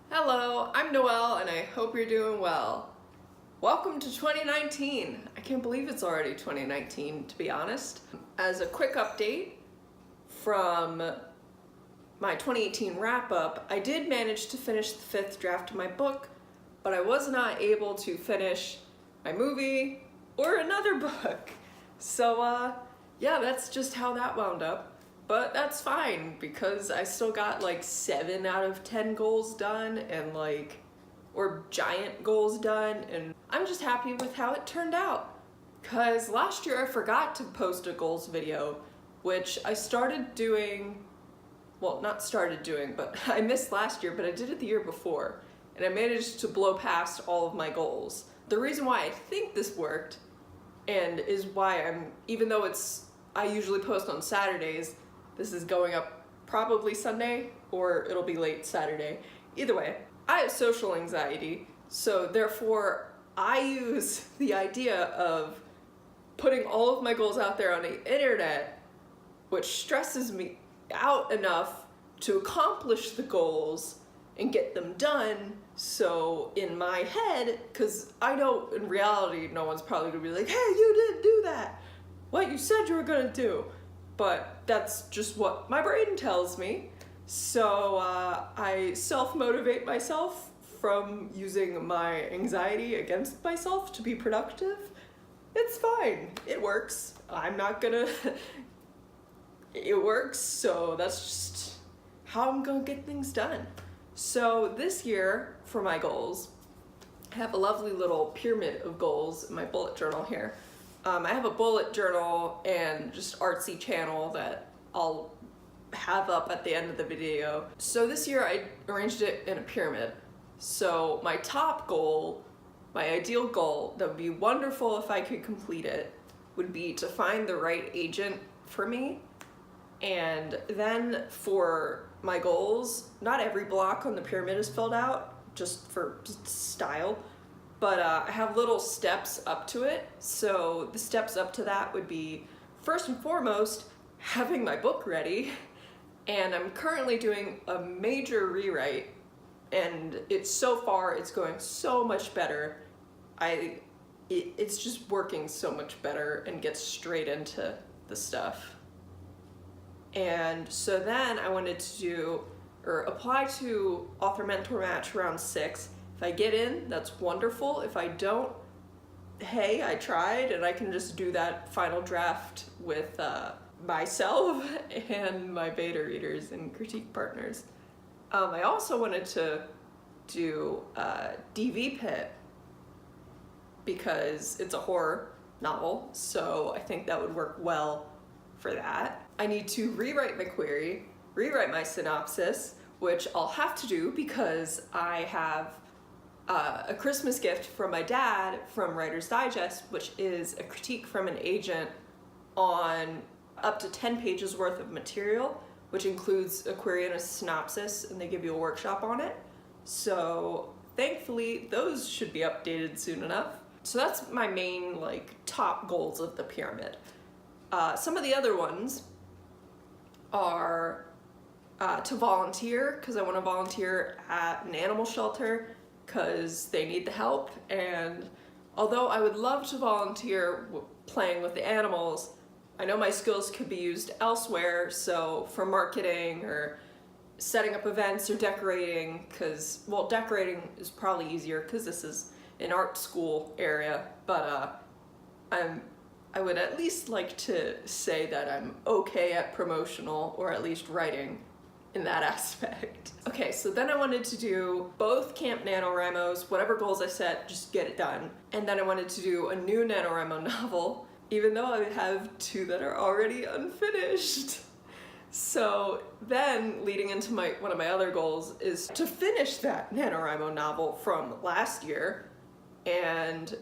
Hello, I'm Noelle and I hope you're doing well. Welcome to 2019. I can't believe it's already 2019, to be honest. As a quick update from my 2018 wrap-up, I did manage to finish the 5th draft of my book, but I was not able to finish my movie or another book. So yeah, that's just how that wound up. But that's fine because I still got like 7 out of 10 goals done or giant goals done, and I'm just happy with how it turned out. Cause last year I forgot to post a goals video, which I started doing, well, not started doing, but I missed last year, but I did it the year before, and I managed to blow past all of my goals. The reason why I think this worked, and is why even though I usually post on Saturdays, this is going up probably Sunday, or it'll be late Saturday. Either way, I have social anxiety, so therefore I use the idea of putting all of my goals out there on the internet, which stresses me out enough to accomplish the goals and get them done. So in my head, because I know in reality no one's probably gonna be like, hey, you didn't do that, what you said you were gonna do. But that's just what my brain tells me. So I self-motivate myself from using my anxiety against myself to be productive. It's fine, it works. I'm not gonna, it works, so that's just how I'm gonna get things done. So this year, for my goals, I have a lovely little pyramid of goals in my bullet journal here. I have a bullet journal and just artsy channel that I'll have up at the end of the video. So this year I arranged it in a pyramid. So my top goal, my ideal goal, that would be wonderful if I could complete it, would be to find the right agent for me. And then for my goals, not every block on the pyramid is filled out, just for style. But I have little steps up to it. So the steps up to that would be, first and foremost, having my book ready. And I'm currently doing a major rewrite, and so far it's going so much better. It's just working so much better and gets straight into the stuff. And so then I wanted to apply to Author Mentor Match round 6. If I get in, that's wonderful. If I don't, hey, I tried, and I can just do that final draft with myself and my beta readers and critique partners. I also wanted to do DV Pit because it's a horror novel, so I think that would work well for that. I need to rewrite my query, rewrite my synopsis, which I'll have to do because I have a Christmas gift from my dad from Writer's Digest, which is a critique from an agent on up to 10 pages worth of material, which includes a query and a synopsis, and they give you a workshop on it. So thankfully those should be updated soon enough. So that's my main top goals of the pyramid. Some of the other ones are to volunteer, because I want to volunteer at an animal shelter because they need the help. And although I would love to volunteer playing with the animals, I know my skills could be used elsewhere, so for marketing or setting up events or decorating, because, well, decorating is probably easier because this is an art school area, but I would at least like to say that I'm okay at promotional, or at least writing in that aspect. Okay, so then I wanted to do both Camp NaNoWriMos, whatever goals I set, just get it done. And then I wanted to do a new NaNoWriMo novel, even though I have 2 that are already unfinished. So then, leading into one of my other goals is to finish that NaNoWriMo novel from last year. And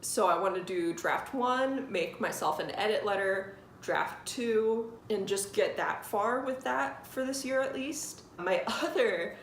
so I want to do draft 1, make myself an edit letter, draft 2, and just get that far with that for this year at least. My other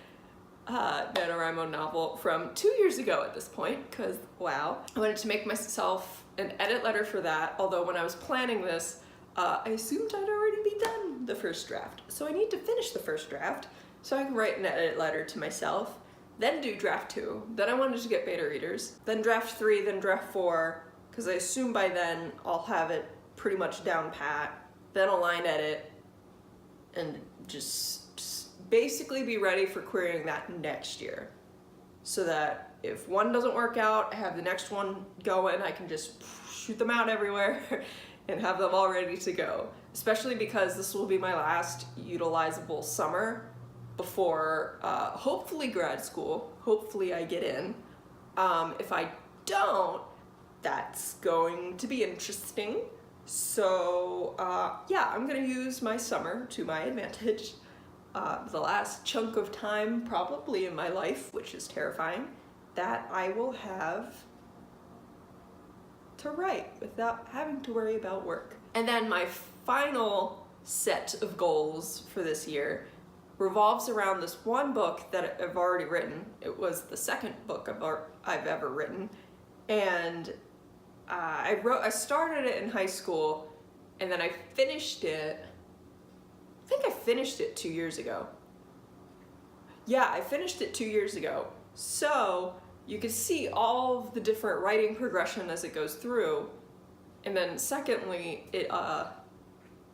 NaNoWriMo novel from 2 years ago at this point, because wow, I wanted to make myself an edit letter for that, although when I was planning this, I assumed I'd already be done the first draft. So I need to finish the first draft so I can write an edit letter to myself, then do draft 2. Then I wanted to get beta readers, then draft 3, then draft 4, because I assume by then I'll have it pretty much down pat, then a line edit, and just basically be ready for querying that next year. So that if one doesn't work out, I have the next one going, I can just shoot them out everywhere and have them all ready to go. Especially because this will be my last utilizable summer before hopefully grad school. Hopefully I get in. If I don't, that's going to be interesting. So yeah, I'm gonna use my summer to my advantage. The last chunk of time probably in my life, which is terrifying, that I will have to write without having to worry about work. And then my final set of goals for this year revolves around this one book that I've already written. It was the second book I've ever written, and I started it in high school, and then I finished it. I think I finished it 2 years ago. Yeah, I finished it 2 years ago. So you can see all of the different writing progression as it goes through. And then secondly, it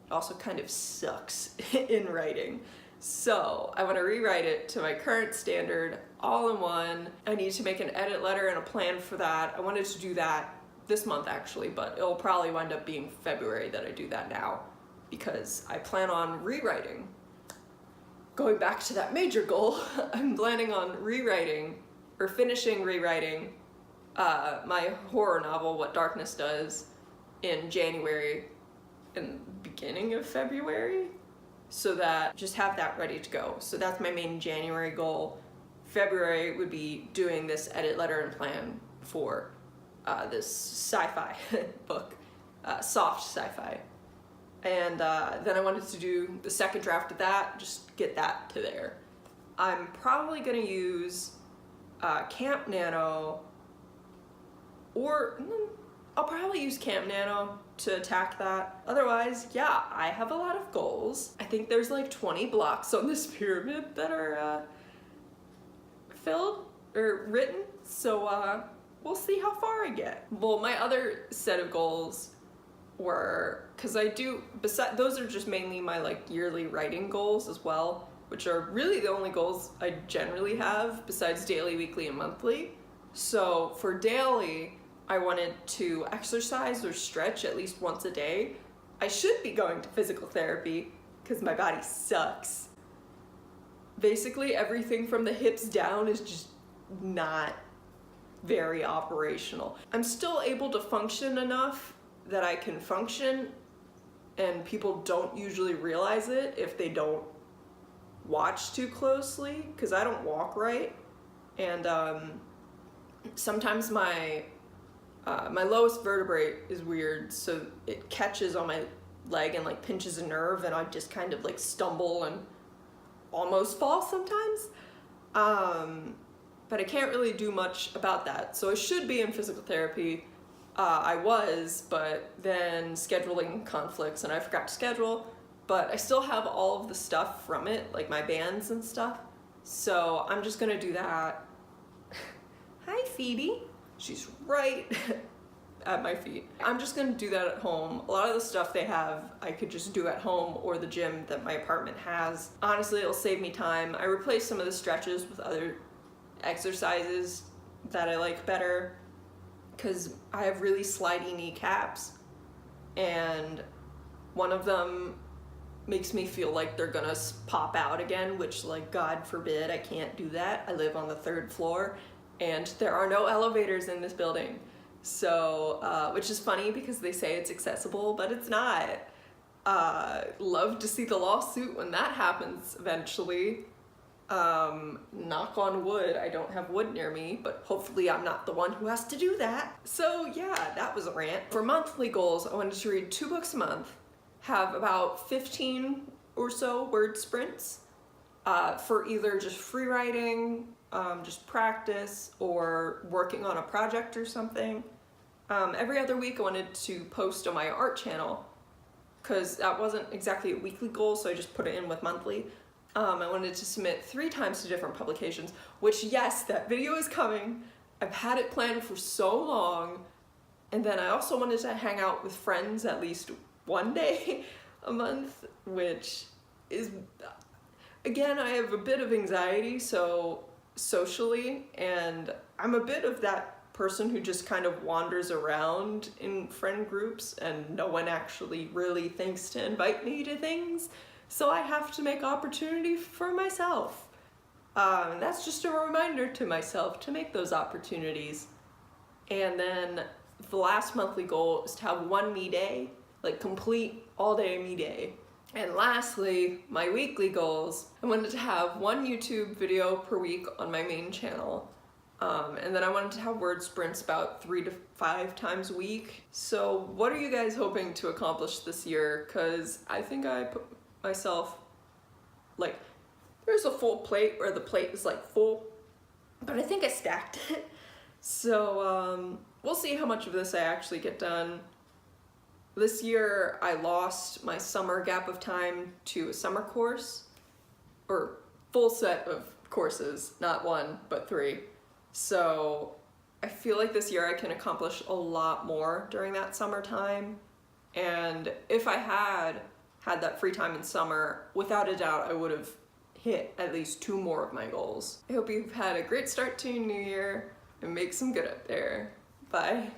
also kind of sucks in writing. So I want to rewrite it to my current standard all in one. I need to make an edit letter and a plan for that. I wanted to do that this month actually, but it'll probably wind up being February that I do that now, because I plan on rewriting. Going back to that major goal, I'm planning on rewriting, or finishing rewriting, my horror novel, What Darkness Does, in January and beginning of February, so that just have that ready to go. So that's my main January goal. February would be doing this edit letter and plan for this sci-fi book, soft sci-fi. And then I wanted to do the second draft of that, just get that to there. I'm probably gonna use Camp Nano, or I'll probably use Camp Nano to attack that. Otherwise, yeah, I have a lot of goals. I think there's like 20 blocks on this pyramid that are filled or written, so we'll see how far I get. Well, my other set of goals were, because I do, those are just mainly my like yearly writing goals as well, which are really the only goals I generally have besides daily, weekly, and monthly. So for daily, I wanted to exercise or stretch at least once a day. I should be going to physical therapy because my body sucks. Basically, everything from the hips down is just not very operational. I'm still able to function enough that I can function, and people don't usually realize it if they don't watch too closely, because I don't walk right, and sometimes my lowest vertebrae is weird, so it catches on my leg and like pinches a nerve, and I just kind of like stumble and almost fall sometimes. But I can't really do much about that, so I should be in physical therapy. I was, but then scheduling conflicts and I forgot to schedule, but I still have all of the stuff from it, like my bands and stuff, so I'm just gonna do that. Hi, Phoebe. She's right at my feet. I'm just gonna do that at home. A lot of the stuff they have, I could just do at home or the gym that my apartment has. Honestly, it'll save me time. I replaced some of the stretches with other exercises that I like better, because I have really slidey kneecaps, and one of them makes me feel like they're gonna pop out again, which, like, God forbid, I can't do that. I live on the 3rd floor and there are no elevators in this building, so which is funny because they say it's accessible, but it's not. Love to see the lawsuit when that happens eventually. Knock on wood, I don't have wood near me, but hopefully I'm not the one who has to do that. So yeah, that was a rant. For monthly goals, I wanted to read 2 books a month, have about 15 or so word sprints, for either just free writing, just practice, or working on a project or something. Every other week I wanted to post on my art channel, because that wasn't exactly a weekly goal, so I just put it in with monthly. I wanted to submit 3 times to different publications, which, yes, that video is coming. I've had it planned for so long. And then I also wanted to hang out with friends at least one day a month, which is, again, I have a bit of anxiety, so socially, and I'm a bit of that person who just kind of wanders around in friend groups and no one actually really thinks to invite me to things, so I have to make opportunity for myself. That's just a reminder to myself to make those opportunities. And then the last monthly goal is to have one me day, like complete all day me day. And lastly, my weekly goals, I wanted to have 1 YouTube video per week on my main channel. And then I wanted to have word sprints about 3 to 5 times a week. So what are you guys hoping to accomplish this year? Because I think I put myself, like, there's a full plate where the plate is like full, but I think I stacked it. So we'll see how much of this I actually get done. This year I lost my summer gap of time to a summer course, or full set of courses, not 1, but 3. So I feel like this year I can accomplish a lot more during that summertime. And if I had that free time in summer, without a doubt I would have hit at least 2 more of my goals. I hope you've had a great start to your new year and make some good up there. Bye.